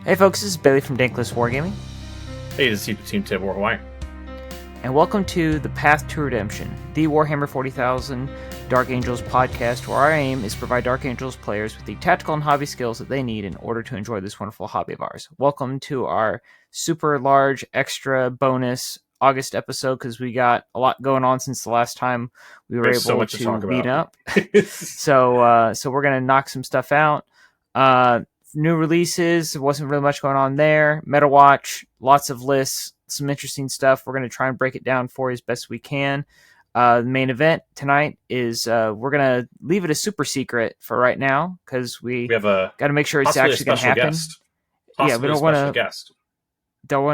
Hey folks, this is Bailey from Dank Wargaming. Hey, this is Team Tib Hawaii. And welcome to The Path to Redemption, the Warhammer 40,000 Dark Angels podcast, where our aim is to provide Dark Angels players with the tactical and hobby skills that they need in order to enjoy this wonderful hobby of ours. Welcome to our super large extra bonus August episode, because we got a lot going on since the last time we were able to meet up. So we're going to knock some stuff out. New releases, there wasn't really much going on there. Meta Watch, lots of lists, some interesting stuff. We're going to try and break it down for you as best we can. The main event tonight is we're going to leave it a super secret for right now, because we have got to make sure it's actually going to happen. Yeah, we don't want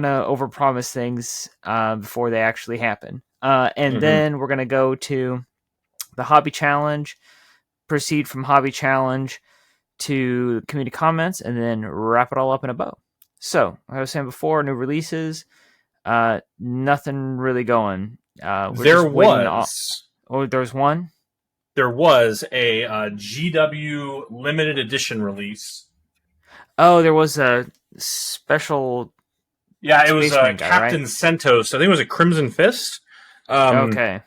to overpromise things before they actually happen. Then we're going to go to the Hobby Challenge, proceed from Hobby Challenge to community comments, and then wrap it all up in a bow. So, like I was saying before, new releases, nothing really going. There was one? There was a GW limited edition release. Oh, there was a special... Yeah, it was Captain Sentos. I think it was a Crimson Fist. Okay.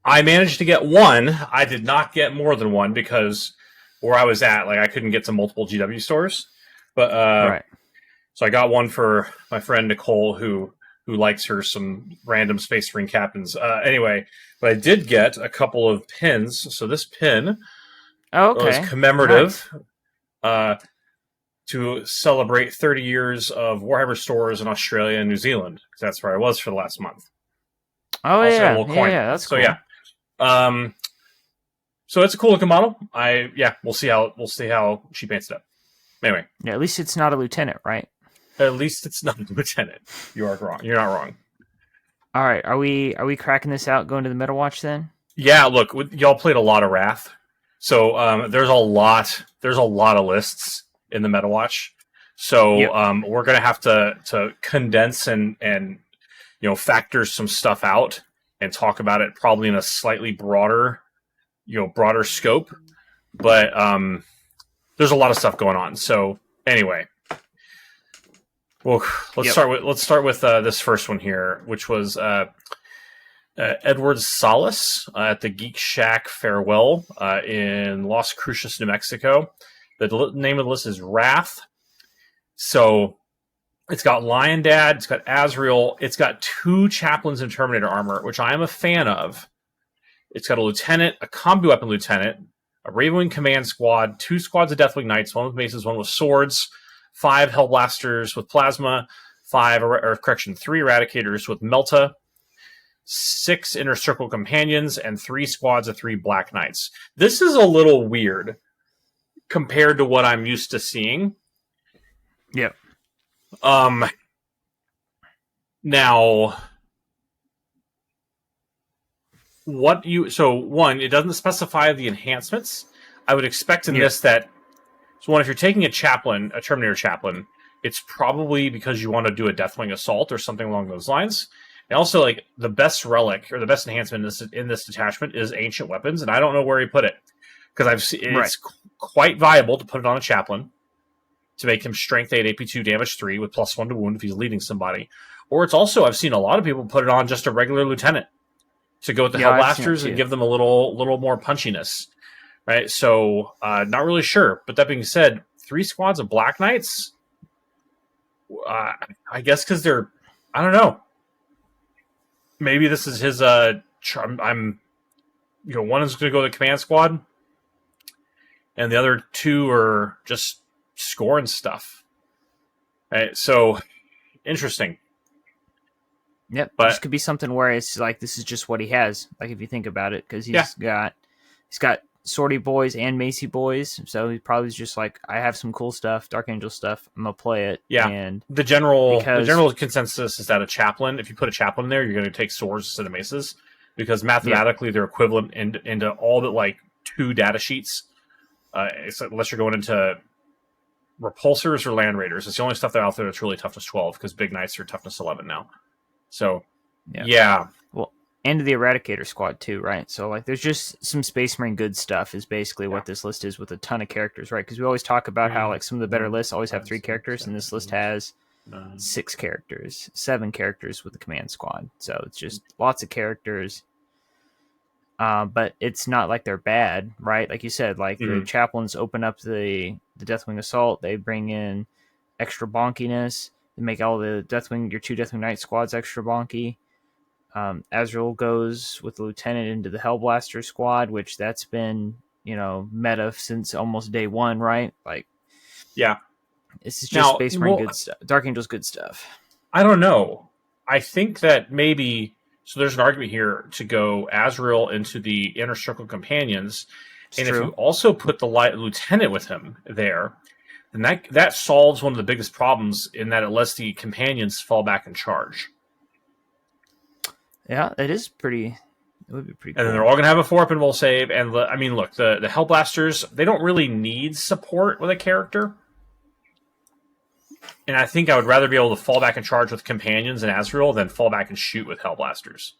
I managed to get one. I did not get more than one because where I was at, I couldn't get to multiple GW stores. But right. So I got one for my friend Nicole, who likes her some random Space Marine captains. Anyway, but I did get a couple of pins. So this pin was commemorative to celebrate 30 years of Warhammer stores in Australia and New Zealand. That's where I was for the last month. Oh, also yeah. A little coin. Yeah, that's cool. So, yeah. So it's a cool looking model. We'll see how she paints it up. Anyway. Yeah, at least it's not a lieutenant, right? At least it's not a lieutenant. You are wrong. You're not wrong. All right. Are we cracking this out, going to the Meta Watch then? Yeah, look, y'all played a lot of Wrath. So there's a lot of lists in the Meta Watch. So we're gonna have to condense and factor some stuff out and talk about it probably in a slightly broader scope. But there's a lot of stuff going on. So anyway. Well, let's start with this first one here, which was Edward Salas at the Geek Shack Farewell in Las Cruces, New Mexico. The name of the list is Wrath. So it's got Lion Dad, it's got Azrael, it's got 2 chaplains in Terminator armor, which I am a fan of. It's got a lieutenant, a combi weapon lieutenant, a Ravenwing command squad, 2 squads of Deathwing Knights, 1 with maces, 1 with swords, 5 Hellblasters with plasma, 3 Eradicators with Melta, 6 Inner Circle Companions, and 3 squads of 3 Black Knights. This is a little weird compared to what I'm used to seeing. Yep. Now, one, it doesn't specify the enhancements. I would expect in this that, if you're taking a Terminator chaplain, it's probably because you want to do a Deathwing assault or something along those lines. And also, the best relic or the best enhancement in this detachment is Ancient Weapons, and I don't know where he put it. Because I've seen it's quite viable to put it on a chaplain to make him strength 8, AP 2, damage 3 with +1 to wound if he's leading somebody. Or it's also, I've seen a lot of people put it on just a regular lieutenant to go with the Hellblasters and give them a little more punchiness. Right? So, not really sure. But that being said, 3 squads of Black Knights, I guess because they're, I don't know. Maybe this is his, one is going to go to the command squad, and the other 2 are just scoring stuff. Right? So, interesting. Yep, but this could be something where it's this is just what he has. If you think about it, because he's got Sortie Boys and Macy Boys, so he probably is just I have some cool stuff, Dark Angel stuff, I'm going to play it. Yeah, and the general consensus is that if you put a chaplain there, you're going to take swords instead of maces, because mathematically they're equivalent into all but 2 data sheets, unless you're going into repulsors or land raiders. It's the only stuff that out there that's really toughness 12, because big knights are toughness 11 now. So, yeah. Well, and the Eradicator squad too, right? So like, there's just some Space Marine good stuff is basically what this list is with a ton of characters, right? Because we always talk about how like some of the better lists always have 3 characters, and this list has 6 characters, 7 characters with the command squad. So it's just lots of characters. But it's not like they're bad, right? Like you said, like the chaplains open up the Deathwing Assault. They bring in extra bonkiness. They make all the your 2 Deathwing Knight squads extra bonky. Azrael goes with the lieutenant into the Hellblaster squad, which that's been, meta since almost day 1, right? Like, yeah, this is just Space Marine good stuff. Dark Angels good stuff. I don't know. I think that maybe, so there's an argument here to go Azrael into the Inner Circle Companions, and if you also put the lieutenant with him there, then that solves one of the biggest problems in that it lets the companions fall back in charge. Yeah, it is pretty. It would be pretty cool. And then they're all going to have a 4-up and will save. And look, the Hellblasters, they don't really need support with a character. And I think I would rather be able to fall back in charge with companions and Azrael than fall back and shoot with Hellblasters.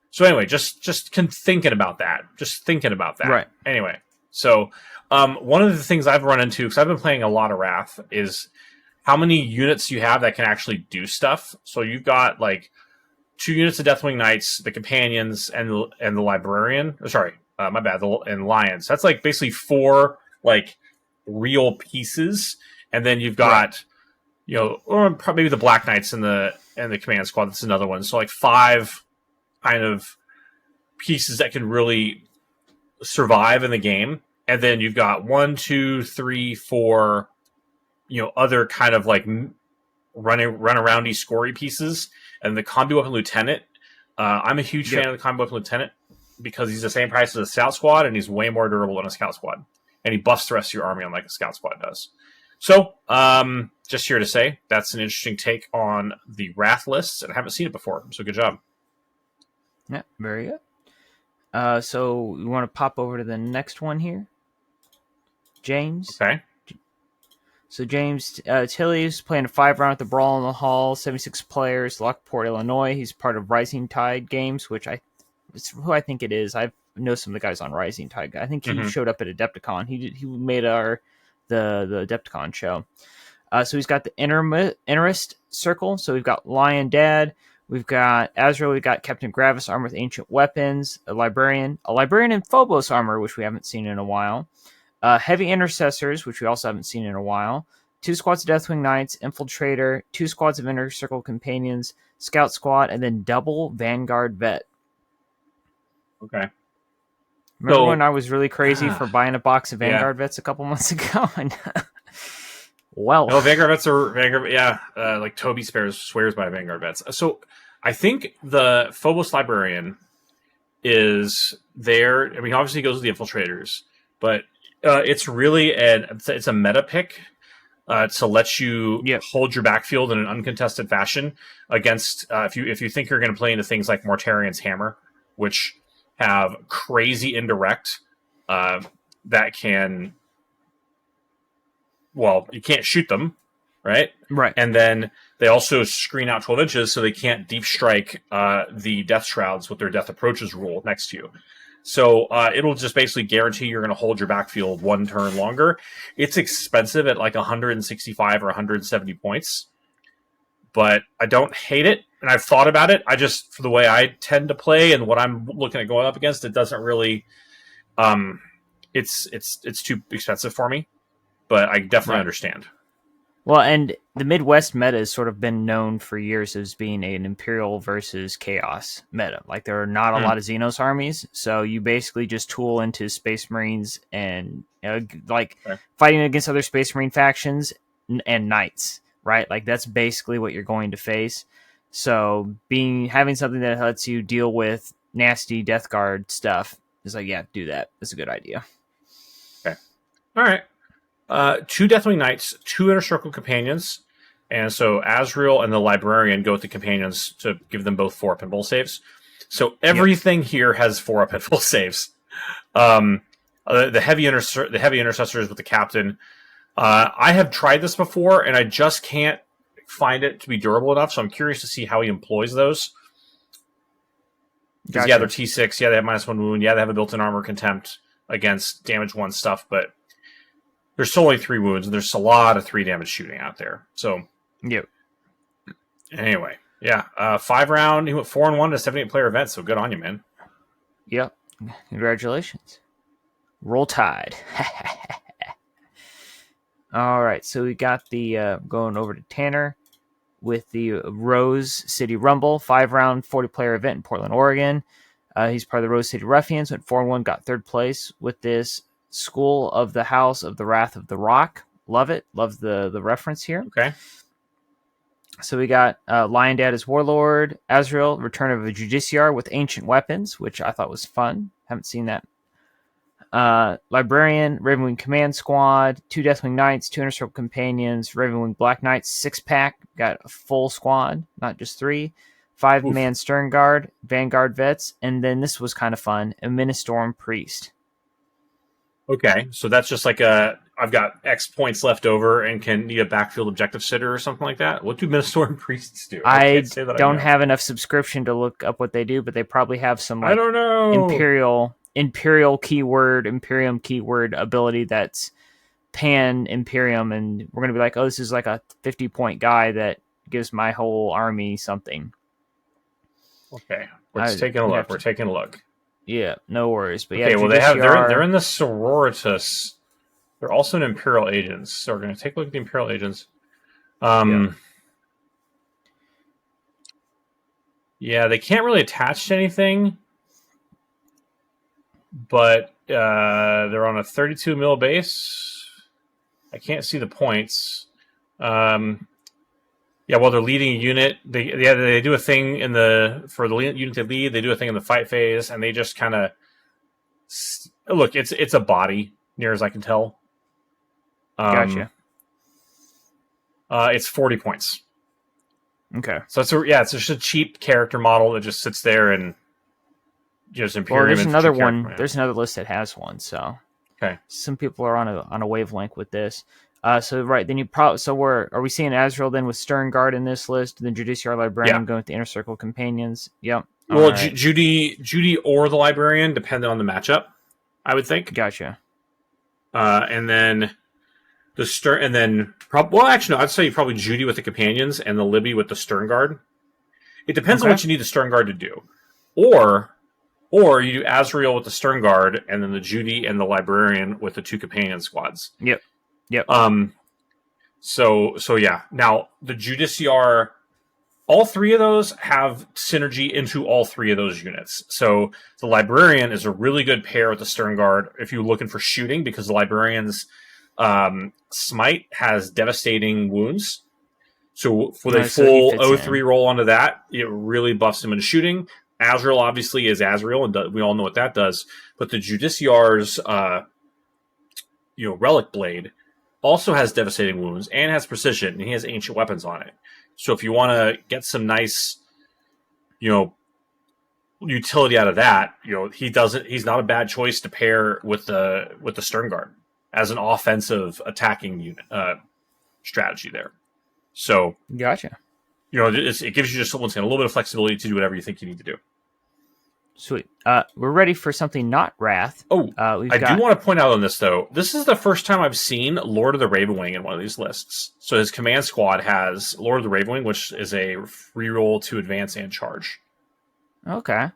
So anyway, just thinking about that. Just thinking about that. Right. Anyway, so one of the things I've run into, because I've been playing a lot of Wrath, is how many units you have that can actually do stuff. So you've got like 2 units of Deathwing Knights, the Companions, and the Librarian. Sorry, my bad. And Lions. That's like basically 4 like real pieces, and then you've got or maybe the Black Knights and the Command Squad. That's another one. So like 5 kind of pieces that can really survive in the game, and then you've got 1, 2, 3, 4, other kind of like run aroundy scory pieces. And the Combi Weapon Lieutenant, I'm a huge fan of the Combi Weapon Lieutenant because he's the same price as a Scout Squad, and he's way more durable than a Scout Squad. And he buffs the rest of your army unlike a Scout Squad does. So, just here to say, that's an interesting take on the Wrath lists, and I haven't seen it before, so good job. Yeah, very good. So, we want to pop over to the next one here. James. Okay. So James Tilly's playing a 5-round at the Brawl in the Hall, 76 players, Lockport, Illinois. He's part of Rising Tide Games, it's who I think it is. I know some of the guys on Rising Tide. I think he showed up at Adepticon. He made the Adepticon show. So he's got the Innerist Circle. So we've got Lion Dad, we've got Azrael, we've got Captain Gravis armor with ancient weapons, a Librarian in Phobos armor, which we haven't seen in a while. Heavy Intercessors, which we also haven't seen in a while. 2 squads of Deathwing Knights, Infiltrator, 2 squads of Inner Circle Companions, Scout Squad, and then double Vanguard Vet. Okay. Remember when I was really crazy for buying a box of Vanguard Vets a couple months ago? Well, no, Vanguard Vets are Vanguard. Yeah, like Toby swears by Vanguard Vets. So I think the Phobos Librarian is there. I mean, obviously he goes with the Infiltrators, but it's really it's a meta pick to let you hold your backfield in an uncontested fashion against if you think you're going to play into things like Mortarian's Hammer, which have crazy indirect that can, you can't shoot them, right? Right. And then they also screen out 12 inches so they can't deep strike the Death Shrouds with their Death Approaches rule next to you. So it'll just basically guarantee you're going to hold your backfield 1 turn longer. It's expensive at like 165 or 170 points, but I don't hate it. And I've thought about it. I just, for the way I tend to play and what I'm looking at going up against, it doesn't really, it's too expensive for me, but I definitely understand. Well, and the Midwest meta has sort of been known for years as being an Imperial versus Chaos meta. Like, there are not a lot of Xenos armies, so you basically just tool into Space Marines and, fighting against other Space Marine factions and Knights, right? Like, that's basically what you're going to face. So, having something that lets you deal with nasty Death Guard stuff is like, yeah, do that. That's a good idea. Okay. All right. 2 Deathwing Knights, 2 Inner Circle Companions, and so Azrael and the Librarian go with the Companions to give them both 4-up and bull saves. So everything here has 4-up and full saves. The heavy intercessors with the Captain. I have tried this before, and I just can't find it to be durable enough, so I'm curious to see how he employs those. Because yeah, they're T6. Yeah, they have -1 wound. Yeah, they have a built-in armor contempt against damage 1 stuff, but there's still only 3 wounds, and there's a lot of 3 damage shooting out there. So, yep. Anyway, yeah, 5-round. He went 4-1 to 78-player event. So good on you, man. Yep. Congratulations. Roll Tide. All right, so we got the going over to Tanner with the Rose City Rumble 5-round 40-player event in Portland, Oregon. He's part of the Rose City Ruffians. Went 4-1, got 3rd place with this School of the House of the Wrath of the Rock. Love it. Love the reference here. Okay. So we got Lion Dad as Warlord, Azrael, Return of a Judiciar with Ancient Weapons, which I thought was fun. Haven't seen that. Librarian, Ravenwing Command Squad, 2 Deathwing Knights, 2 Inner Circle Companions, Ravenwing Black Knights, 6-pack, got a full squad, not just 3. 5-man Stern Guard, Vanguard Vets, and then this was kind of fun, a Ministorm Priest. Okay, so that's just like I've got X points left over and can need a backfield objective sitter or something like that. What do Ministorm Priests do? I don't have enough subscription to look up what they do, but they probably have some I don't know. Imperial keyword, Imperium keyword ability that's pan Imperium, and we're going to be like, oh, this is like a 50-point guy that gives my whole army something. Okay, we're taking a look. We're taking a look. Yeah, no worries. But okay, yeah, well, they're in the Sororitas. They're also in Imperial Agents, so we're going to take a look at the Imperial Agents. Yeah, they can't really attach to anything, but they're on a 32 mil base. I can't see the points. Yeah, while they're leading a unit, they do a thing for the unit they lead. They do a thing in the fight phase, and they just kind of look. It's a body, near as I can tell. Gotcha. It's 40 points. Okay. So it's just a cheap character model that just sits there and just Imperium. Well, there's another one. Yeah. There's another list that has one. So okay, some people are on a wavelength with this. So right then are we seeing Azrael then with Stern Guard in this list? Then Judiciar Librarian going with the Inner Circle Companions. Yep. Well, right. Judy or the Librarian, depending on the matchup, I would think. Gotcha. And then the Stern, and then actually no, I'd say probably Judy with the Companions and the Libby with the Stern Guard. It depends on what you need the Stern Guard to do, or you do Azrael with the Stern Guard and then the Judy and the Librarian with the 2 Companion squads. Yep. So yeah. Now the Judiciar, all 3 of those have synergy into all 3 of those units. So the Librarian is a really good pair with the Stern Guard if you're looking for shooting, because the Librarian's Smite has devastating wounds. So for the full O3 roll onto that, it really buffs him into shooting. Azrael obviously is Azrael, and we all know what that does. But the Judiciar's Relic Blade also has devastating wounds and has precision, and he has ancient weapons on it. So if you want to get some nice, utility out of that, he's not a bad choice to pair with the Stern Guard as an offensive attacking unit strategy there. So gotcha. It gives you just a little bit of flexibility to do whatever you think you need to do. Sweet. We're ready for something not Wrath. Oh, I do want to point out on this, though. This is the first time I've seen Lord of the Ravenwing in one of these lists. So his command squad has Lord of the Ravenwing, which is a reroll to advance and charge. Okay.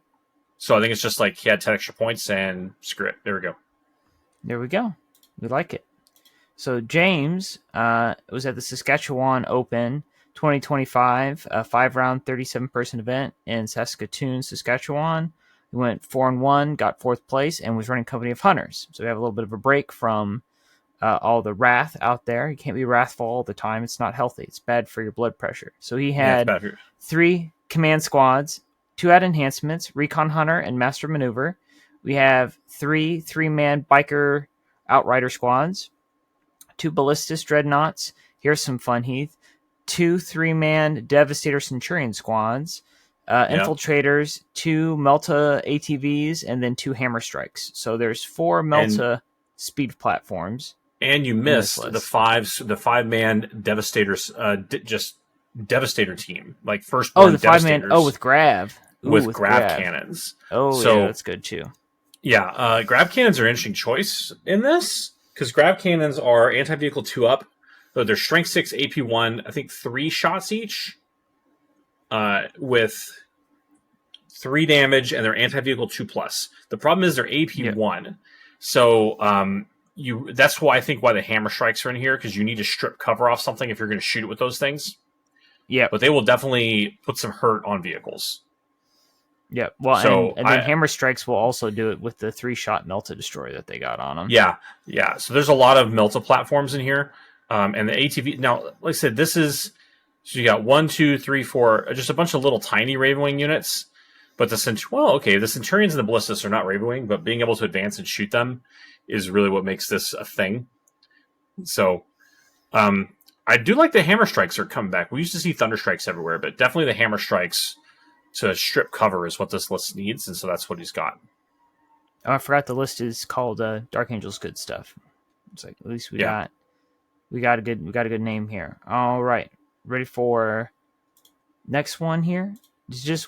So I think it's just like he had 10 extra points and screw it. There we go. There we go. We like it. So James was at the Saskatchewan Open 2025, a 5-round, 37-person event in Saskatoon, Saskatchewan. He went 4-1, got 4th place, and was running Company of Hunters. So we have a little bit of a break from all the wrath out there. You can't be wrathful all the time. It's not healthy. It's bad for your blood pressure. So he had 3 command squads, 2 add enhancements, Recon Hunter and Master Maneuver. We have 3 3-man biker outrider squads, 2 ballistas dreadnoughts. Here's some fun, Heath. 2 3-man Devastator Centurion squads, infiltrators, 2 Melta ATVs, and then 2 Hammer Strikes. So there's 4 Melta speed platforms. And you missed the 5-man Devastators, just Devastator team, like first. Oh, the 5-man. Oh, with Grav. with with grab grav. cannons. Oh, So, yeah, that's good too. Yeah, grab cannons are an interesting choice in this because grab cannons are anti-vehicle 2 up. So they're strength 6, AP 1, I think 3 shots each, with 3 damage, and they're anti-vehicle 2 plus. The problem is they're AP 1, so that's why I think why the hammer strikes are in here, because you need to strip cover off something if you're going to shoot it with those things. Yeah, but they will definitely put some hurt on vehicles. Yeah, well, So and then hammer strikes will also do it with the 3-shot Melta destroyer that they got on them. Yeah. So there's a lot of Melta platforms in here, and the ATV. Now, like I said, this is so you got 1, 2, 3, 4, just a bunch of little tiny Ravenwing units. But the Centurions and the Ballistas are not Ravenwing, but being able to advance and shoot them is really what makes this a thing. So, I do like the hammer strikes are coming back. We used to see thunder strikes everywhere, but definitely the hammer strikes to strip cover is what this list needs, and so that's what he's got. Oh, I forgot the list is called Dark Angel's Good Stuff. It's like at least we got a good name here. All right, ready for next one here.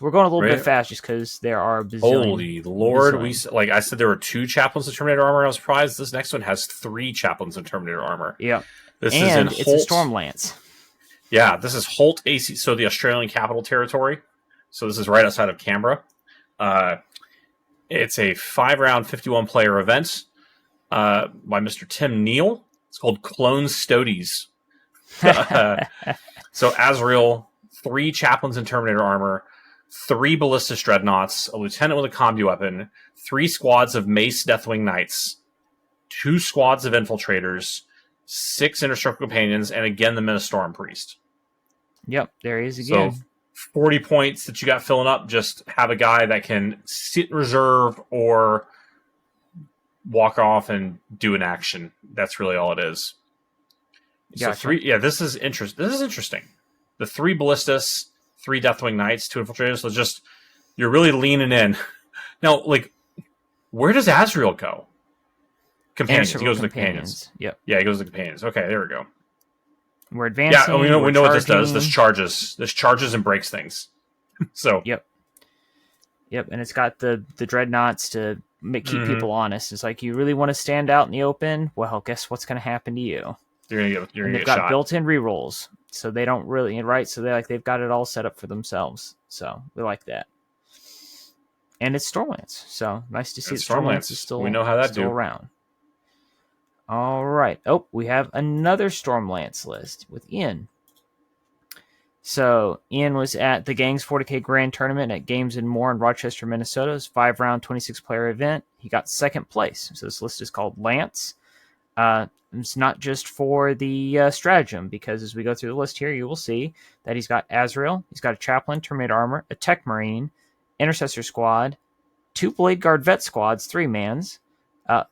We're going a little bit fast just because there are Holy Lord, like I said, there were 2 chaplains of Terminator armor. I was surprised. This next one has 3 chaplains of Terminator armor. Yeah, this is in Holt. It's a Storm Lance. Yeah, this is Holt AC, so the Australian Capital Territory. So this is right outside of Canberra. It's a 5-round, 51-player event by Mr. Tim Neal. It's called Clone Stodies. So Azrael, 3 chaplains in Terminator armor, 3 ballistic dreadnoughts, a lieutenant with a combi weapon, 3 squads of Mace Deathwing Knights, 2 squads of infiltrators, 6 Inner Circle companions, and again the Ministorum Priest. Yep, there he is again. So 40 points that you got filling up, just have a guy that can sit in reserve or walk off and do an action. That's really all it is. Gotcha. So this is interesting. The 3 Ballistas, 3 Deathwing Knights, 2 Infiltrators, so you're really leaning in. Now, like, where does Azrael go? Companions. He goes to the companions. Yep. Yeah, he goes to the companions. Okay, there we go. We're advancing. Yeah, we know what this does. This charges and breaks things. So Yep, and it's got the dreadnoughts to keep people honest. It's like, you really want to stand out in the open? Well, guess what's going to happen to you? You're gonna get they've got built-in rerolls, so they don't really so they've got it all set up for themselves. So we like that. And it's Stormlance, so nice to see Stormlance is still. We know how that's still around. All right. Oh, we have another Stormlance list with Ian. So Ian was at the Gang's 40K Grand Tournament at Games and More in Rochester, Minnesota. It's 5-round, 26-player event. He got 2nd place. So this list is called Lance. It's not just for the stratagem, because as we go through the list here, you will see that he's got Azrael, he's got a Chaplain, Terminator Armor, a Tech Marine, Intercessor Squad, 2 Blade Guard Vet Squads, 3-mans,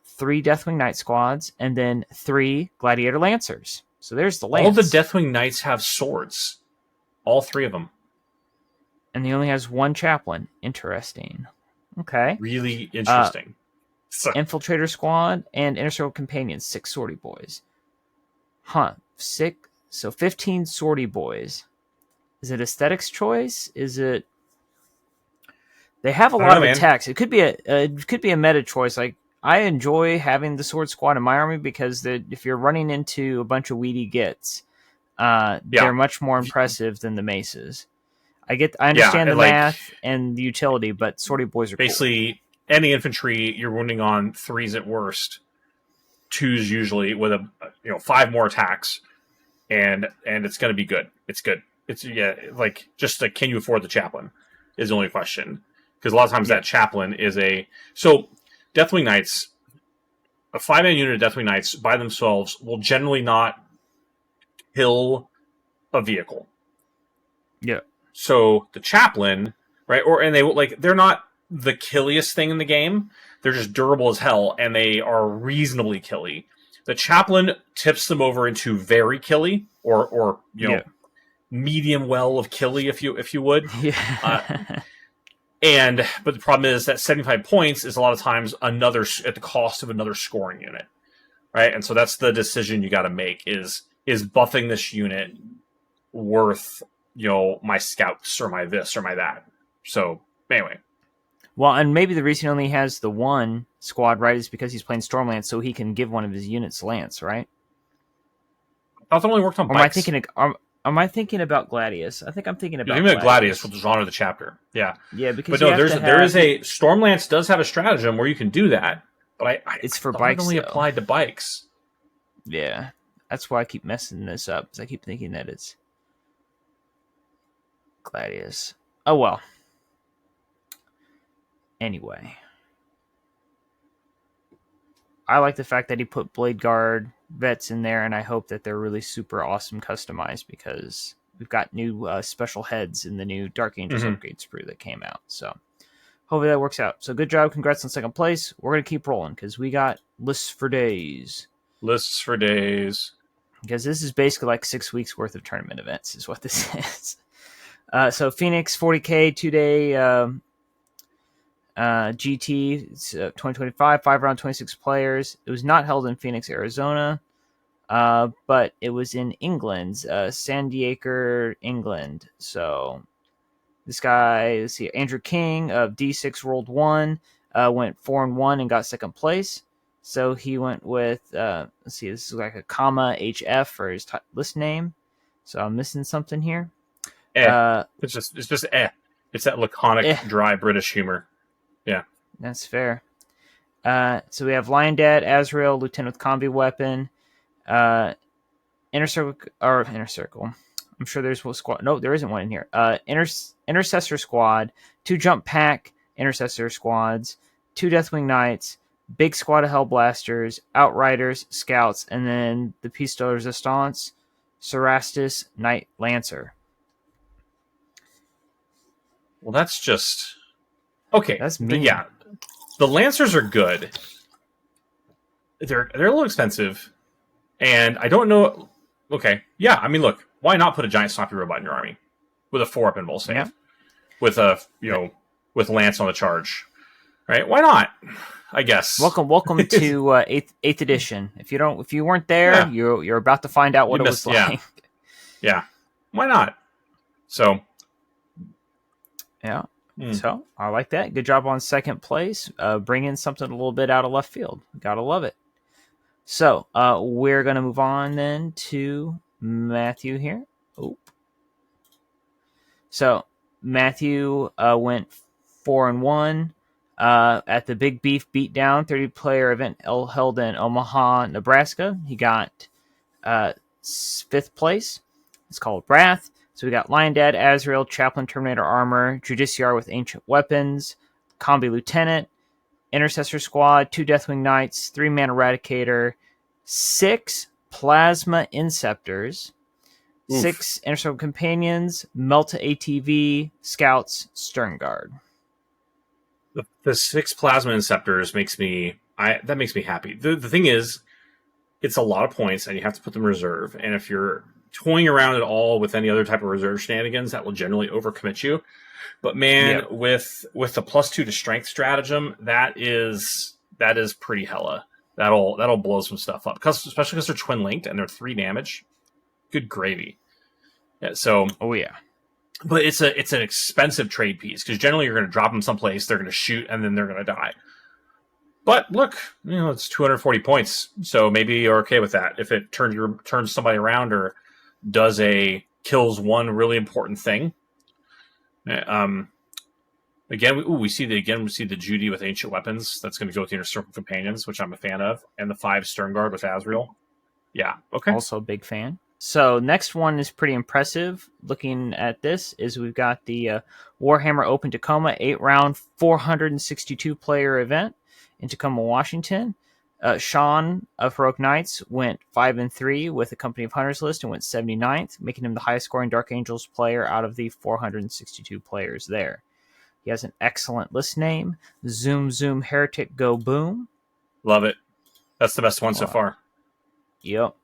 3 Deathwing Knight Squads, and then 3 Gladiator Lancers. So there's the Lance. All the Deathwing Knights have swords. All 3 of them. And he only has 1 Chaplain. Interesting. Okay. Really interesting. Infiltrator Squad and Inner Circle Companions, 6 Sortie Boys. Huh. 6. So 15 Sortie Boys. Is it aesthetics choice? Is it... They have a lot of attacks. It could be a meta choice. Like, I enjoy having the Sword Squad in my army because if you're running into a bunch of weedy gits, they're much more impressive than the maces. I understand the math and the utility, but Sortie Boys are basically cool. Any infantry you're wounding on 3s at worst, 2s usually with 5 more attacks, and it's going to be good. It's good. It's can you afford the Chaplain is the only question, because a lot of times that Chaplain is Deathwing Knights, a 5-man unit of Deathwing Knights by themselves will generally not kill a vehicle. Yeah. So the Chaplain, right? They're not the killiest thing in the game. They're just durable as hell, and they are reasonably killy. The Chaplain tips them over into very killy, or medium well of killy, if you would. Yeah. But the problem is that 75 points is a lot of times at the cost of another scoring unit, right? And so that's the decision you got to make: is buffing this unit worth my scouts or my this or my that? So Anyway. Well, and maybe the reason he only has the one squad, right, is because he's playing Stormlance, so he can give one of his units Lance, right? I thought it only worked on Or bikes. am I thinking about Gladius? I think I'm thinking about You're thinking about Gladius with the genre of the chapter. Yeah. Yeah, because But you no, have to there have... is a Stormlance does have a stratagem where you can do that. But It's I for thought bikes, it only though. applied to bikes. Yeah. That's why I keep messing this up, because I keep thinking that it's Gladius. Oh, well. Anyway. I like the fact that he put Blade Guard vets in there, and I hope that they're really super awesome customized, because we've got new special heads in the new Dark Angels upgrade sprue that came out. So hopefully that works out. So good job. Congrats on second place. We're going to keep rolling because we got lists for days. Lists for days. Because this is basically like 6 weeks worth of tournament events is what this is. So Phoenix 40K 2-day GT, it's 2025, 5-round, 26 players. It was not held in Phoenix, Arizona, but it was in England, San Diego, England. So this guy, let's see, Andrew King of D6 World 1 went 4-1 and got second place. So he went with, let's see, this is like a comma HF for his list name. So I'm missing something here. It's just eh. It's that laconic, dry British humor. Yeah. That's fair. So we have Lion Dad, Azrael, Lieutenant with Combi Weapon, Inner Circle. I'm sure there's one squad. No, there isn't one in here. Intercessor Squad, 2 Jump Pack Intercessor Squads, 2 Deathwing Knights, big squad of Hellblasters, Outriders, Scouts, and then the Piece de Resistance, Cerastus, Knight Lancer. Well, that's just... Okay. That's mean. Yeah. The Lancers are good. They're a little expensive. And I don't know... Okay. Yeah, I mean, look. Why not put a giant sloppy robot in your army? With a 4-up invul save. Yeah. With a, with Lance on the charge. Right? Why not? I guess. Welcome to eighth edition. If you weren't there, you're about to find out what it was like. Yeah. Why not? So. Yeah. So I like that. Good job on second place. Bringing something a little bit out of left field. Gotta love it. So we're gonna move on then to Matthew here. Oop. So Matthew went 4-1 at the Big Beef Beatdown 30-player event held in Omaha, Nebraska. He got 5th place. It's called Wrath. So we got Lion Dad, Azrael, Chaplain, Terminator Armor, Judiciar with Ancient Weapons, Combi Lieutenant, Intercessor Squad, 2 Deathwing Knights, 3-man Eradicator, 6 Plasma Inceptors, 6 Intercessor Companions, Melta ATV, Scouts, Stern Guard. The 6 Plasma Inceptors makes me happy. The thing is, it's a lot of points, and you have to put them in reserve. And if you're toying around at all with any other type of reserve shenanigans, that will generally overcommit you. But man, with the +2 to strength stratagem, that is pretty hella. That'll blow some stuff up, especially because they're twin linked and they're 3 damage. Good gravy. Yeah, so but it's an expensive trade piece, because generally you're going to drop them someplace, they're going to shoot, and then they're going to die. But look, it's 240 points, so maybe you're okay with that. If it turns somebody around or kills one really important thing. Again, we see the Judy with Ancient Weapons. That's going to go with the Inner Circle Companions, which I'm a fan of, and the 5 Stern Guard with Azrael. Yeah, okay. Also a big fan. So next one is pretty impressive. Looking at this, is we've got the Warhammer Open Tacoma 8-round 462-player event in Tacoma, Washington. Sean of Heroic Knights went 5-3 with a Company of Hunters list and went 79th, making him the highest scoring Dark Angels player out of the 462 players there. He has an excellent list name, Zoom Zoom Heretic Go Boom. Love it. That's the best one so far. Yep.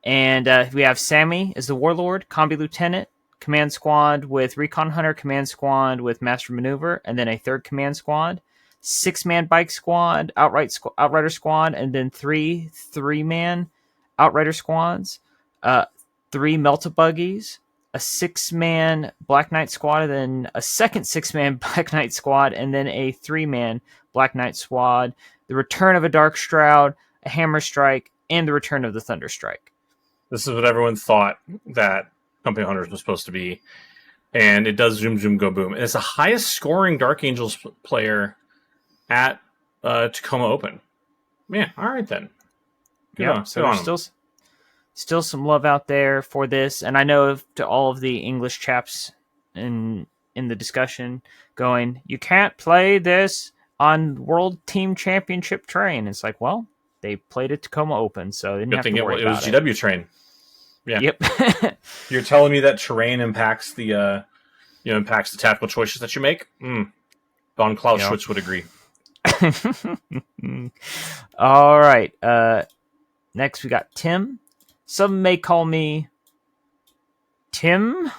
And we have Sammy as the Warlord, Combi Lieutenant, Command Squad with Recon Hunter, Command Squad with Master Maneuver, and then a 3rd Command Squad. 6-man Bike Squad, Outrider Squad, and then 3-man Outrider Squads. 3 Melta Buggies, a 6-man Black Knight squad, and then a second 6-man Black Knight squad, and then a 3-man Black Knight squad. The return of a Dark Shroud, a Hammer Strike, and the return of the Thunder Strike. This is what everyone thought that Company of Hunters was supposed to be. And it does zoom, zoom, go boom. And it's the highest scoring Dark Angels player at Tacoma Open. Yeah, all right then. Yeah, so there's still some love out there for this. And I know to all of the English chaps in the discussion going, you can't play this on World Team Championship terrain. It's like, well, they played at Tacoma Open, so they didn't have to worry about it. It was GW terrain. Yeah. Yep. You're telling me that terrain impacts the impacts the tactical choices that you make? Von Clausewitz would agree. All right. Next, we got Tim. Some may call me Tim.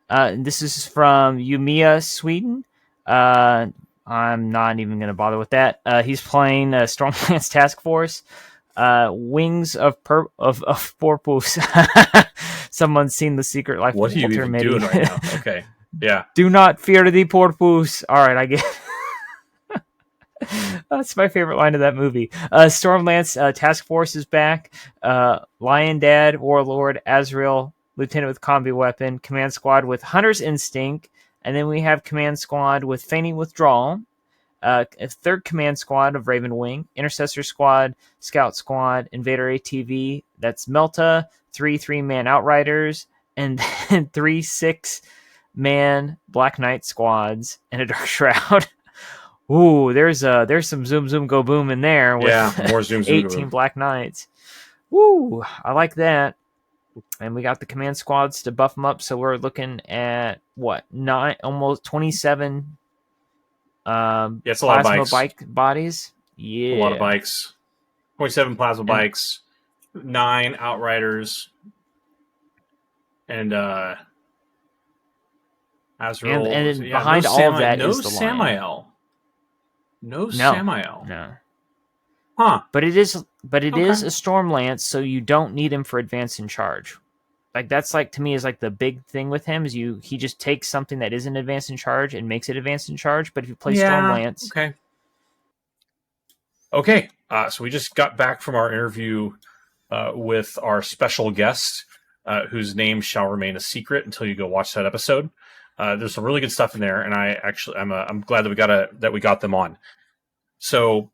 This is from Umeå, Sweden. I'm not even going to bother with that. He's playing Stormlance Task Force. Wings of Porpoise. Someone's seen The Secret Life what of Walter Mitty. What are you even doing right now? Okay. Yeah. Do not fear the porpoise. All right, I get that's my favorite line of that movie. Stormlance Task Force is back. Lion Dad, Warlord, Azrael, Lieutenant with Combi Weapon, Command Squad with Hunter's Instinct, and then we have Command Squad with Feigning Withdrawal, a third Command Squad of Raven Wing, Intercessor Squad, Scout Squad, Invader ATV, that's Melta, 3-3-man Outriders, and then 3 6-man Black Knight squads, and a Dark Shroud. Ooh, there's some zoom zoom go boom in there with more zoom zoom 18 Black Knights. Woo, I like that. And we got the command squads to buff them up, so we're looking at almost 27 it's a lot of bikes. bike bodies. Yeah. A lot of bikes. 27 plasma bikes, 9 Outriders, and Azrael. And behind all of that is the Samael. No Samael. No. Huh. But it is a Stormlance, so you don't need him for advance in charge. Like that's like to me is like the big thing with him is he just takes something that isn't advanced in charge and makes it advanced in charge. But if you play Stormlance, okay. So we just got back from our interview with our special guest, whose name shall remain a secret until you go watch that episode. There's some really good stuff in there, and I'm glad that we got them on. So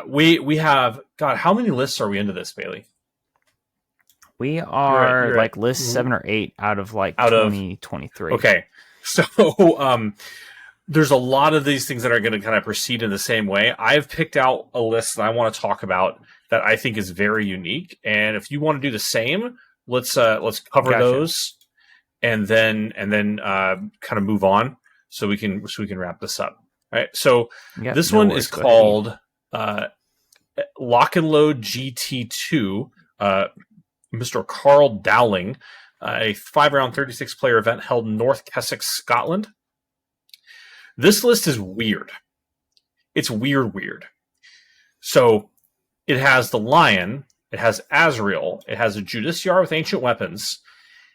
we have how many lists are we into this, Bailey? We are you're like list 7 or 8 out of 2023. Okay, so there's a lot of these things that are going to kind of proceed in the same way. I've picked out a list that I want to talk about that I think is very unique, and if you want to do the same, let's cover those, and then kind of move on so we can wrap this up. All right, so this one is called Lock and Load GT2. Mr. Carl Dowling, a 5-round 36-player event held in North Keswick, Scotland. This list is weird. It's weird. So it has the Lion, it has Azrael, it has a Judiciar with ancient weapons,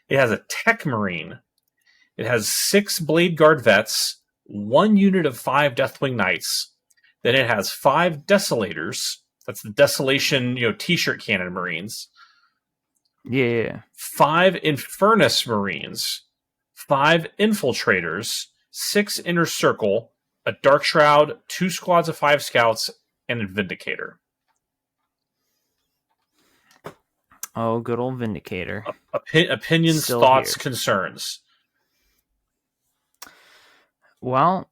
it has a Tech Marine, it has 6 Blade Guard vets, 1 unit of 5 Deathwing Knights, then it has 5 Desolators, that's the Desolation, t-shirt cannon Marines. Yeah. 5 Infernus Marines, 5 Infiltrators, 6 Inner Circle, a Dark Shroud, 2 squads of 5 Scouts, and a Vindicator. Oh, good old Vindicator. Opinions, still thoughts, here. Concerns. Well,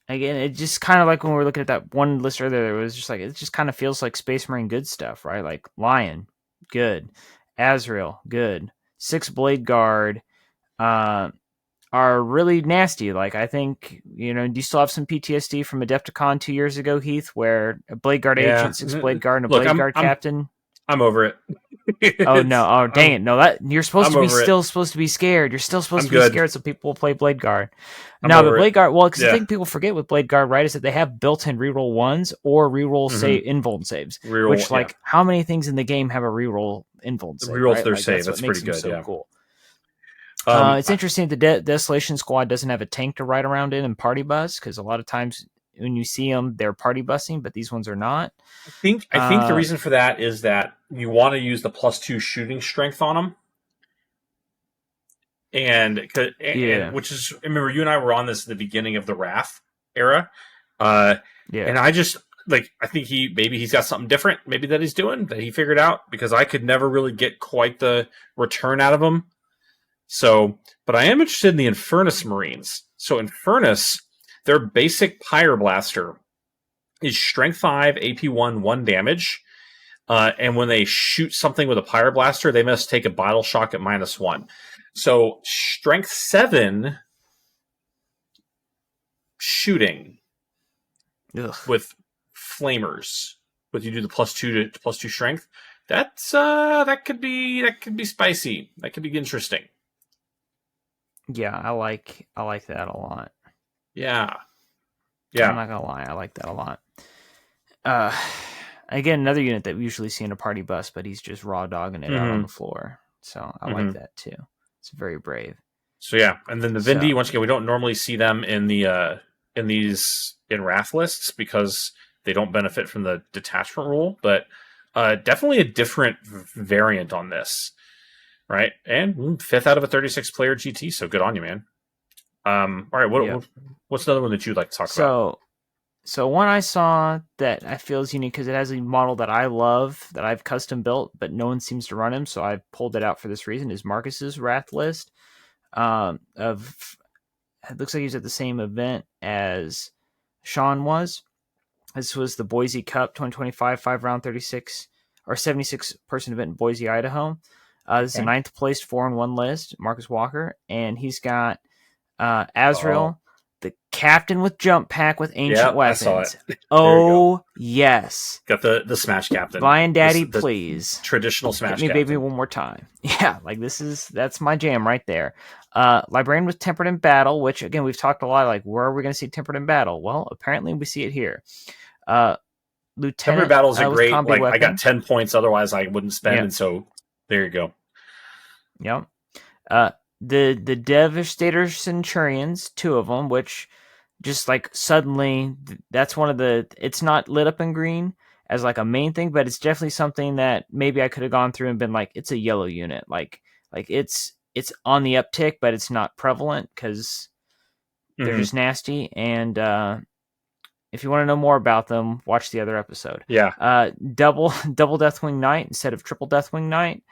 again, it just kind of like when we were looking at that one list earlier, it was just like, it just kind of feels like Space Marine good stuff, right? Like Lion, good. Azrael, good. 6 Blade Guard are really nasty. Like, I think, do you still have some PTSD from Adepticon 2 years ago, Heath, where a Blade Guard agent, 6 Blade Guard, and a Blade Guard captain? I'm over it. Oh no! Oh dang it! No, that you're supposed I'm to be over it. still supposed to be scared. You're still supposed I'm to be good. scared, so people will play Blade Guard. I'm No, but over it. Blade Guard. Well, because the Yeah. thing people forget with Blade Guard, right, is that they have built-in reroll ones or reroll Mm-hmm. save invuln saves. Reroll. Which, Yeah. like, how many things in the game have a reroll invuln save, Reroll to right? their Like save. that's what That's makes pretty them good. so Yeah. cool. Um. It's interesting the Desolation Squad doesn't have a tank to ride around in and party bus because a lot of times when you see them, they're party busing, but these ones are not. I think the reason for that is that you want to use the +2 shooting strength on them, and Yeah, which is, remember, you and I were on this at the beginning of the Wrath era, uh, yeah. and I just like, I think maybe he's got something different maybe that he's doing that he figured out, because I could never really get quite the return out of him. So, but I am interested in the Infernus Marines. So Infernus, their basic Pyreblaster is Strength 5, AP 1, 1 damage. And when they shoot something with a Pyreblaster, they must take a Bottle Shock at -1. So Strength 7 shooting Ugh. with Flamers, but you do the +2 to +2 Strength. That could be spicy. That could be interesting. Yeah, I like that a lot. Yeah. I'm Yeah. not gonna lie, I like that a lot. Uh, again, another unit that we usually see in a party bus, but he's just raw dogging it out on the floor. So I like that too. It's very brave. So yeah, and then the Vindy, So once again, we don't normally see them in in Wrath lists because they don't benefit from the detachment rule, but definitely a different variant on this, right? And 5th out of a 36 player GT, so good on you, man. All right, yeah. what's another one that you'd like to talk about? So one I saw that I feel is unique because it has a model that I love that I've custom built, but no one seems to run him, so I pulled it out for this reason. Is Marcus's Wrath list? Of It looks like he's at the same event as Sean was. This was the Boise Cup 2025 5-round 36 or 76 person event in Boise, Idaho. This is a Okay. 9th placed 4-1 list, Marcus Walker, and he's got Oh, Azrael, the captain with jump pack with ancient yep, I saw weapons. it. There you go. Oh yes, Got the Smash Captain, Lion Daddy, the please traditional hit Smash me, baby, Captain. one more time. Yeah, like that's my jam right there. Librarian with tempered in battle, which again we've talked a lot. Like, where are we going to see tempered in battle? Well, apparently we see it here. Tempered Lieutenant Battle is a with great, combi like, I got weapon. 10 points, otherwise I wouldn't spend, Yeah, and so there you go. yep. The Devastator Centurions, 2 of them, which just like suddenly that's one of the. It's not lit up in green as like a main thing, but it's definitely something that maybe I could have gone through and been like, it's a yellow unit, like it's on the uptick, but it's not prevalent because they're Mm-hmm. just nasty. And if you want to know more about them, watch the other episode. Yeah. Double Deathwing Knight instead of triple Deathwing Knight.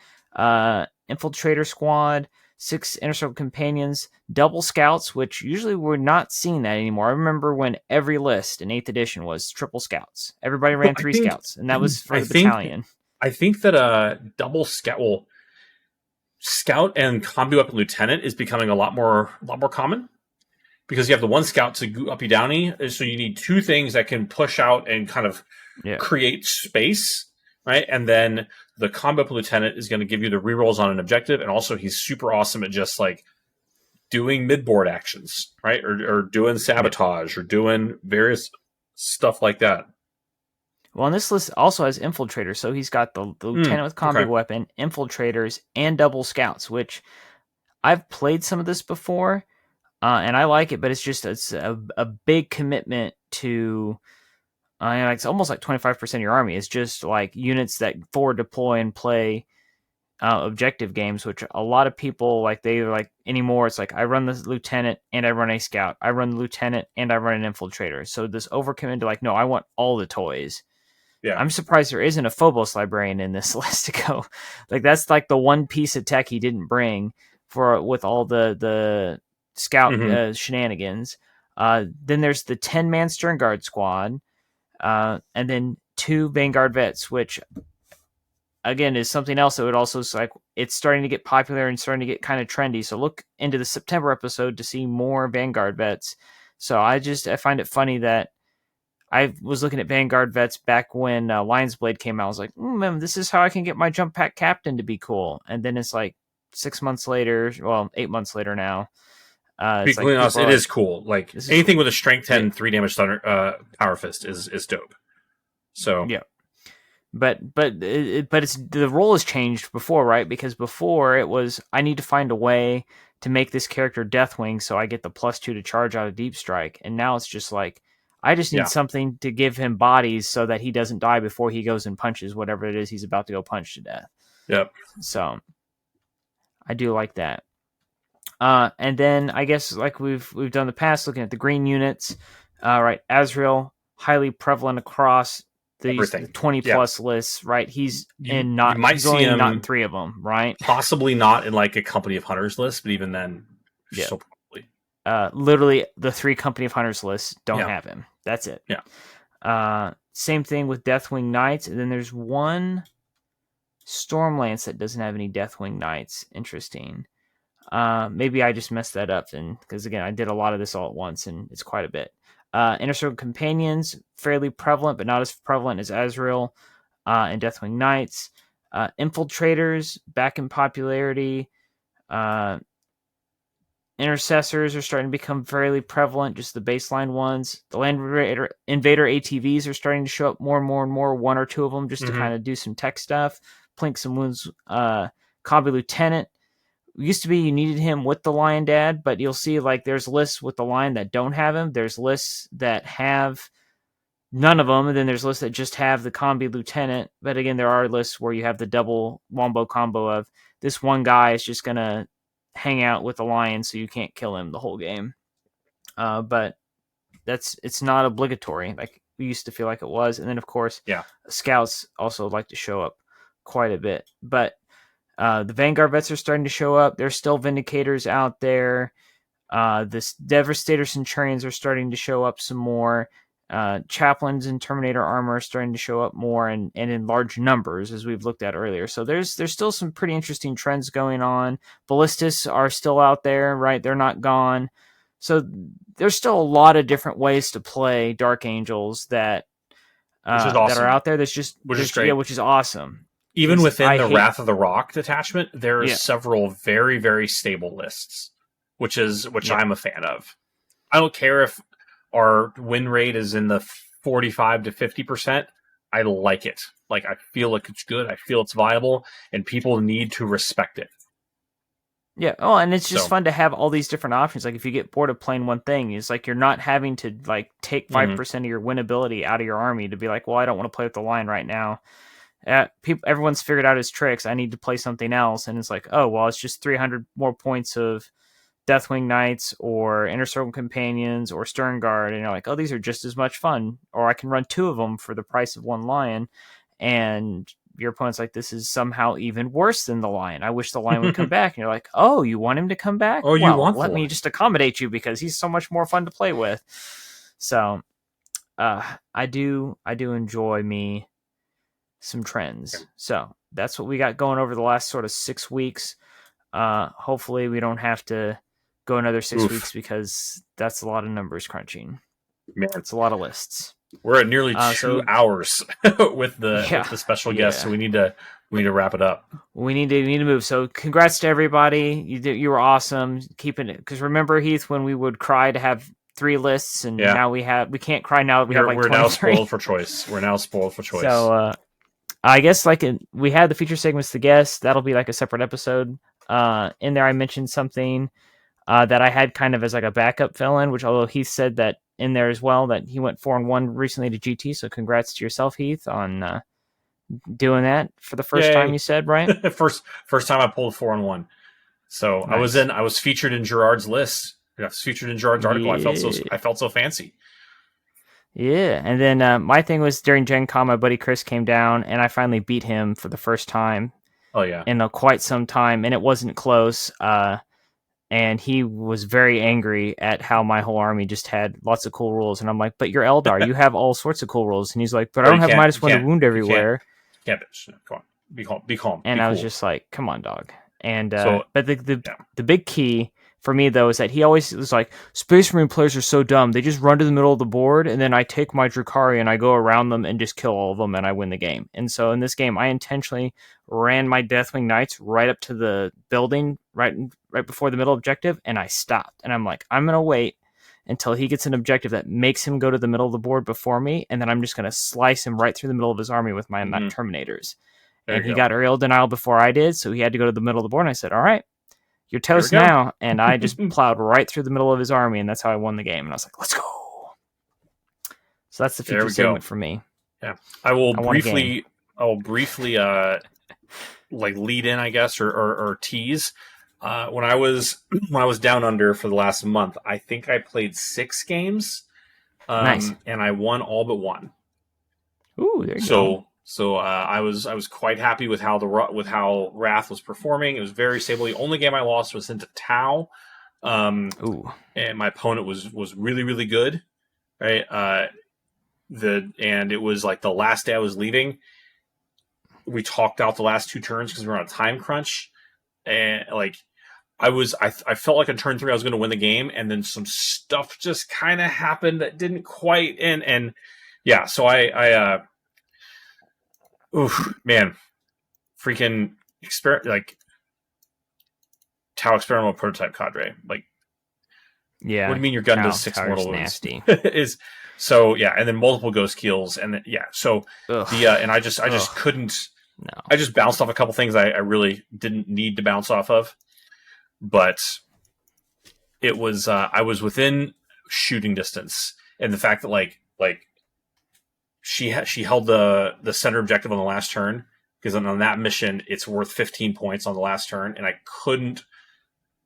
Infiltrator Squad, 6 Inner Circle Companions, double Scouts, which usually we're not seeing that anymore. I remember when every list in 8th edition was triple Scouts. Everybody ran Well, 3 Scouts, and that was for I the think, battalion. I think that double scout, well, scout and combi weapon lieutenant is becoming a lot more common, because you have the one scout to go uppy downy, so you need 2 things that can push out and kind of Yeah. create space, right? And then the combat lieutenant is going to give you the rerolls on an objective, and also he's super awesome at just like doing midboard actions, right? Or doing sabotage, or doing various stuff like that. Well, and this list also has infiltrators, so he's got the lieutenant with combi Okay. weapon, infiltrators, and double scouts, which I've played some of this before, and I like it, but it's a big commitment to. It's almost like 25% of your army is just like units that forward deploy and play objective games, which a lot of people like. They like anymore. It's like I run the lieutenant and I run a scout. I run the lieutenant and I run an infiltrator. So this overcommit to like, no, I want all the toys. Yeah. I'm surprised there isn't a Phobos librarian in this list to go. Like that's like the one piece of tech he didn't bring for with all the scout shenanigans. Then there's the 10-man Stern Guard squad, and then 2 Vanguard vets, which again is something else that would also like it's starting to get popular and starting to get kind of trendy. So look into the September episode to see more Vanguard vets. So I find it funny that I was looking at Vanguard vets back when Lion's Blade came out. I was like, man, this is how I can get my jump pack captain to be cool. And then it's like 6 months later, well, 8 months later now. It's like, honest, it is cool. Like anything with a strength 10, 3 damage thunder power fist is dope. So yeah, but it's the role has changed before, right? Because before it was I need to find a way to make this character Deathwing so I get the +2 to charge out of Deep Strike, and now it's just like I just need something to give him bodies so that he doesn't die before he goes and punches whatever it is he's about to go punch to death. Yep. So I do like that. And then I guess like we've done in the past, looking at the green units, right? Azrael, highly prevalent across these 20 plus lists, right? He's in not he's only not in 3 of them, right? Possibly not in like a Company of Hunters list, but even then, still probably. Literally, the 3 Company of Hunters lists don't have him. That's it. Yeah. Same thing with Deathwing Knights, and then there's one Stormlance that doesn't have any Deathwing Knights. Interesting. Maybe I just messed that up then, because again, I did a lot of this all at once, and it's quite a bit. Inner Circle Companions, fairly prevalent, but not as prevalent as Azrael and Deathwing Knights. Infiltrators, back in popularity. Intercessors are starting to become fairly prevalent, just the baseline ones. The Land Invader ATVs are starting to show up more and more and more, 1 or 2 of them, just to kind of do some tech stuff. Plink some wounds. Combi Lieutenant. Used to be you needed him with the Lion Dad, but you'll see like there's lists with the Lion that don't have him. There's lists that have none of them, and then there's lists that just have the Combi Lieutenant. But again, there are lists where you have the double wombo combo of this one guy is just going to hang out with the Lion so you can't kill him the whole game. But it's not obligatory like we used to feel like it was. And then, of course, Scouts also like to show up quite a bit. But the Vanguard vets are starting to show up. There's still Vindicators out there. This Devastator Centurions are starting to show up some more. Chaplains and Terminator armor are starting to show up more and in large numbers, as we've looked at earlier. So there's still some pretty interesting trends going on. Ballistas are still out there, right? They're not gone. So there's still a lot of different ways to play Dark Angels that awesome. That are out there. Which is great. Yeah, which is awesome. Even within the Wrath of the Rock detachment, there are several very, very stable lists, which I'm a fan of. I don't care if our win rate is in the 45 to 50%. I like it. Like, I feel like it's good. I feel it's viable, and people need to respect it. Yeah. Oh, and it's just fun to have all these different options. Like, if you get bored of playing one thing, it's like you're not having to like take 5% of your winnability out of your army to be like, well, I don't want to play with the Lion right now. Everyone's figured out his tricks. I need to play something else, and it's like, oh well, it's just 300 more points of Deathwing Knights or Inner Circle Companions or Stern Guard, and you're like, oh, these are just as much fun. Or I can run 2 of them for the price of 1 Lion, and your opponent's like, this is somehow even worse than the Lion. I wish the Lion would come back, and you're like, oh, you want him to come back? Oh, you want? Let me just accommodate you because he's so much more fun to play with. So, I do enjoy me some trends. So that's what we got going over the last sort of 6 weeks. Hopefully we don't have to go another 6 weeks because that's a lot of numbers crunching. Man, it's a lot of lists. We're at nearly 2 hours with the special guest, so we need to wrap it up. We need to move. So congrats to everybody. You were awesome keeping it, because remember, Heath, when we would cry to have 3 lists, and now we can't cry now. We have like 23. We're now spoiled for choice. So I guess we had the feature segments, the guests. That'll be like a separate episode. In there, I mentioned something that I had kind of as like a backup fill-in, which although Heath said that in there as well, that he went 4-1 recently to GT. So congrats to yourself, Heath, on doing that for the first time. You said, right? first time I pulled 4-1. So nice. I was featured in Gerard's list. I was featured in Gerard's article. I felt so fancy. Yeah, and then my thing was during Gen Con, my buddy Chris came down, and I finally beat him for the first time. Oh yeah, in quite some time, and it wasn't close. And he was very angry at how my whole army just had lots of cool rules, and I'm like, "But you're Eldar, you have all sorts of cool rules." And he's like, "But I don't have -1 to wound everywhere." Yeah, bitch. Come on, be calm. And I was just like, "Come on, dog." And but the big key for me, though, is that he always was like, Space Marine players are so dumb. They just run to the middle of the board, and then I take my Drukhari and I go around them and just kill all of them, and I win the game. And so in this game, I intentionally ran my Deathwing Knights right up to the building, right before the middle objective, and I stopped. And I'm like, I'm going to wait until he gets an objective that makes him go to the middle of the board before me, and then I'm just going to slice him right through the middle of his army with my Terminators. And he got aerial denial before I did, so he had to go to the middle of the board, and I said, all right, you're toast now. And I just plowed right through the middle of his army, and that's how I won the game. And I was like, let's go. So that's the feature segment for me. Yeah. I will briefly like lead in, I guess, or tease. When I was down under for the last month, I think I played 6 games. Nice. And I won all but 1. Ooh, there you go. So I was quite happy with how Wrath was performing. It was very stable. The only game I lost was into Tau, and my opponent was really, really good, right? And it was like the last day I was leaving. We talked out the last 2 turns because we were on a time crunch, and like I felt like on turn 3 I was going to win the game, and then some stuff just kind of happened that didn't quite. And yeah, so I oof, man, freaking Tau experimental prototype cadre. Like, yeah, what do you mean your gun does 6 mortal wounds? Nasty. Is so yeah, and then multiple ghost kills, and then yeah, so and I just couldn't. No, I just bounced off a couple things I really didn't need to bounce off of, but it was I was within shooting distance, and the fact that like. She held the center objective on the last turn, because on that mission it's worth 15 points on the last turn, and I couldn't,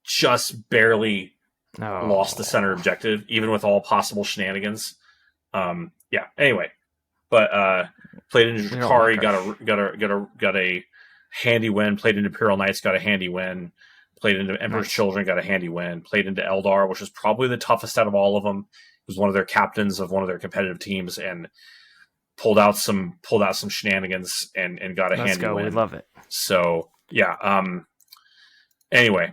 just barely lost the center objective, even with all possible shenanigans. Yeah. Anyway, but played into Drukhari, got a handy win. Played into Imperial Knights, got a handy win. Played into Emperor's Children, got a handy win. Played into Eldar, which was probably the toughest out of all of them. It was one of their captains of one of their competitive teams, and pulled out some shenanigans and got a handy win. We love it. So yeah. Anyway,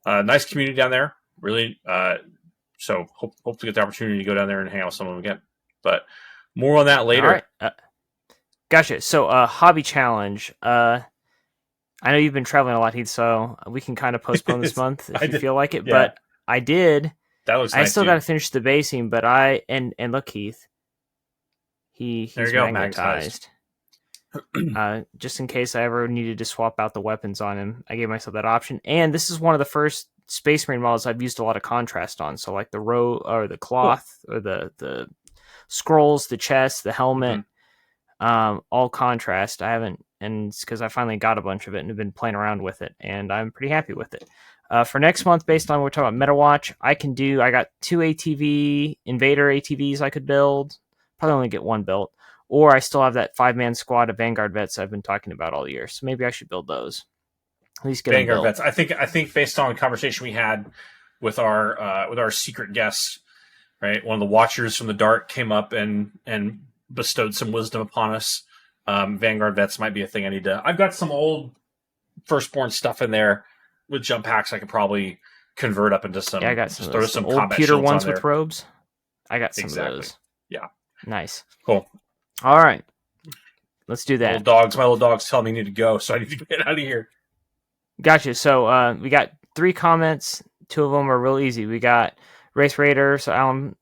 nice community down there. Really. So hope to get the opportunity to go down there and hang out with some of them again. But more on that later. All right. Gotcha. So hobby challenge. I know you've been traveling a lot, Heath, so we can kind of postpone this month if you feel like it. Yeah. But I did. That looks nice. I still got to finish the basing, but and look, Heath. He's magnetized. Just in case I ever needed to swap out the weapons on him, I gave myself that option. And this is one of the first Space Marine models I've used a lot of contrast on. So like the or the cloth, or the scrolls, the chest, the helmet, all contrast. I haven't, and it's because I finally got a bunch of it and have been playing around with it, and I'm pretty happy with it. For next month, based on what we're talking about MetaWatch, I got 2 ATV Invader ATVs I could build. Probably only get 1 built, or I still have that 5-man squad of Vanguard vets I've been talking about all year. So maybe I should build those. At least get Vanguard vets. I think based on the conversation we had with our secret guest, right? One of the Watchers from the Dark came up and bestowed some wisdom upon us. Vanguard vets might be a thing I need to. I've got some old Firstborn stuff in there with jump packs I could probably convert up into some. Yeah, I got some old pewter ones with robes. I got some of those. Yeah. Nice. Cool. All right. Let's do that. My little dogs tell me I need to go, so I need to get out of here. Gotcha. So we got 3 comments. 2 of them are real easy. We got Race Raider, so Alan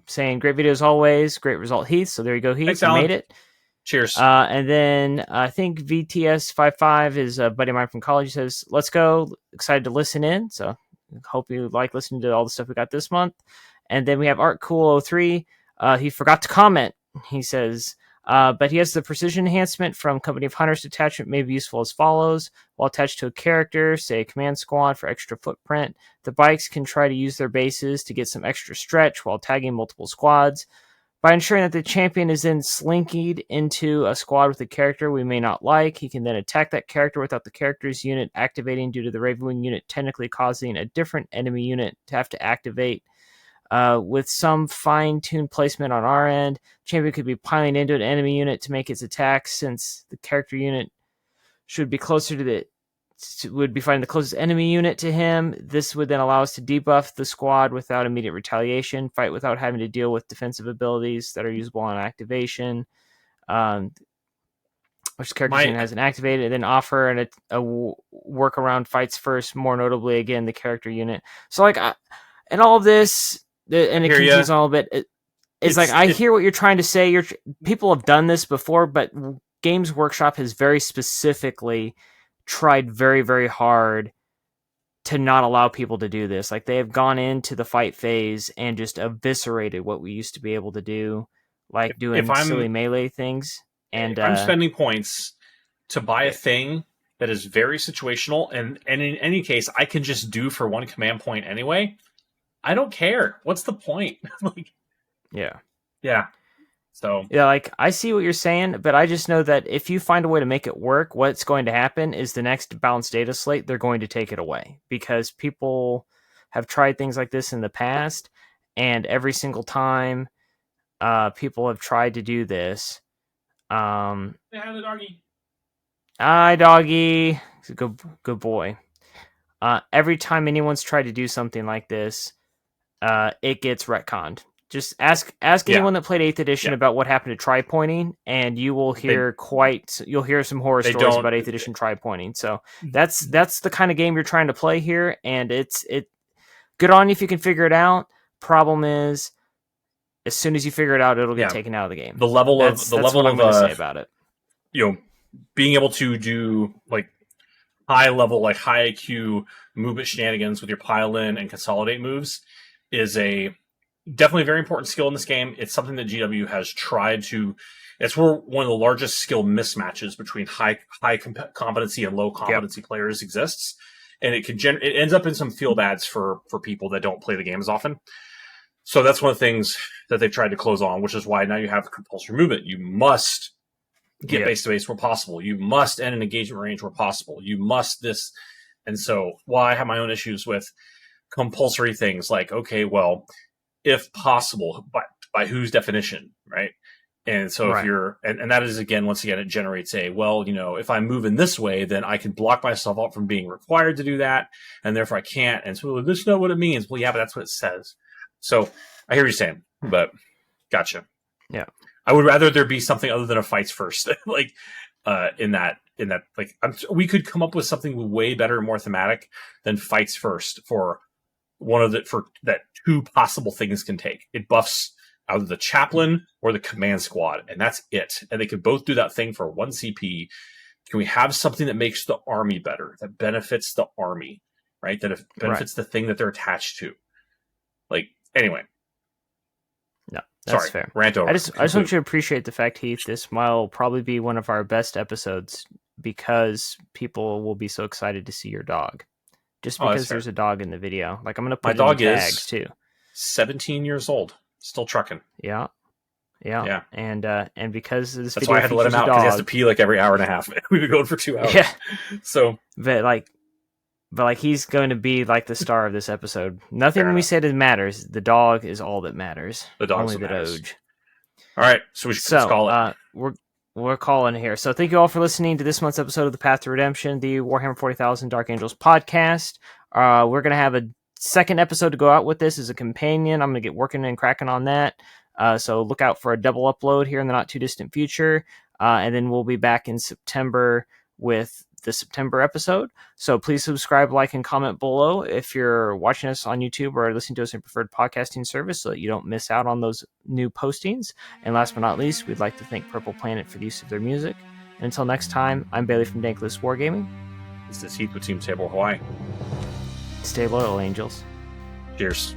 saying, great video as always. Great result, Heath. So there you go, Heath. Thanks, you Alan. made it. Cheers. And then I think VTS55 is a buddy of mine from college. He says, let's go. Excited to listen in. So hope you like listening to all the stuff we got this month. And then we have ArtCool03. He forgot to comment. He says, but he has the precision enhancement from Company of Hunters detachment may be useful as follows. While attached to a character, say a command squad for extra footprint, the bikes can try to use their bases to get some extra stretch while tagging multiple squads. By ensuring that the champion is then slinkied into a squad with a character we may not like, he can then attack that character without the character's unit activating due to the Ravenwing unit technically causing a different enemy unit to have to activate. With some fine-tuned placement on our end, champion could be piling into an enemy unit to make its attack, since the character unit should be closer to the would be fighting the closest enemy unit to him. This would then allow us to debuff the squad without immediate retaliation, fight without having to deal with defensive abilities that are usable on activation, which the character unit hasn't activated, and then offer a workaround fights first, more notably, again, the character unit. So, like, and all of this, and it continues on a little bit, I hear what you're trying to say. People have done this before, but Games Workshop has very specifically tried very, very hard to not allow people to do this. Like, they have gone into the fight phase and just eviscerated what we used to be able to do, like doing silly melee things. And I'm spending points to buy a thing that is very situational, and in any case, I can just do for one command point anyway. I don't care. What's the point? Yeah. So yeah, like, I see what you're saying, but I just know that if you find a way to make it work, what's going to happen is the next balanced data slate, they're going to take it away, because people have tried things like this in the past, and every single time people have tried to do this. Hi, doggy. Hi, doggy. He's a good boy. Every time anyone's tried to do something like this, it gets retconned. Just ask anyone that played 8th edition about what happened to tri-pointing, and you will hear you'll hear some horror stories about 8th edition tri-pointing. So that's the kind of game you're trying to play here, and it's good on you if you can figure it out. Problem is, as soon as you figure it out, it'll get taken out of the game. The level of I'm going to say about it. Being able to do like high level, like high IQ movement shenanigans with your pile in and consolidate moves is definitely a very important skill in this game. It's something that GW has tried to. It's where one of the largest skill mismatches between high competency and low competency players exists, and it ends up in some field ads for people that don't play the game as often. So that's one of the things that they've tried to close on, which is why now you have compulsory movement. You must get base to base where possible. You must end an engagement range where possible. You must this. And so while I have my own issues with compulsory things, like, okay, well, if possible, by whose definition, right? And so if you're, and that is, again, once again, it generates if I move in this way, then I can block myself out from being required to do that, and therefore I can't. And so this is not what it means. Well, yeah, but that's what it says. So I hear what you're saying, but gotcha. Yeah. I would rather there be something other than a fights first, like in that, like, we could come up with something way better and more thematic than fights first for that two possible things can take. It buffs either the chaplain or the command squad, and that's it. And they could both do that thing for 1 CP. Can we have something that makes the army better, that benefits the army, right? That benefits the thing that they're attached to. Like, anyway. No, that's fair. Rant over. I just want you to appreciate the fact, Heath, this will probably be one of our best episodes because people will be so excited to see your dog. Just because there's a dog in the video. Like, I'm going to put my dog in the tags, too. 17 years old. Still trucking. Yeah. And because this That's video why I had to let him out, because he has to pee like every hour and a half. We've been going for 2 hours. Yeah. So, but he's going to be like the star of this episode. Nothing we said matters. The dog is all that matters. The dog only the Doge. All right, so we should call it. We're calling here. So thank you all for listening to this month's episode of The Path to Redemption, the Warhammer 40,000 Dark Angels podcast. We're going to have a second episode to go out with this as a companion. I'm going to get working and cracking on that. So look out for a double upload here in the not too distant future. And then we'll be back in September with the September episode. So please subscribe, like, and comment below if you're watching us on YouTube or listening to us in preferred podcasting service so that you don't miss out on those new postings. And last but not least, we'd like to thank Purple Planet for the use of their music. And until next time, I'm Bailey from Dank Wargaming. This is Heath with Team Table Hawaii. Stay loyal, Angels. Cheers.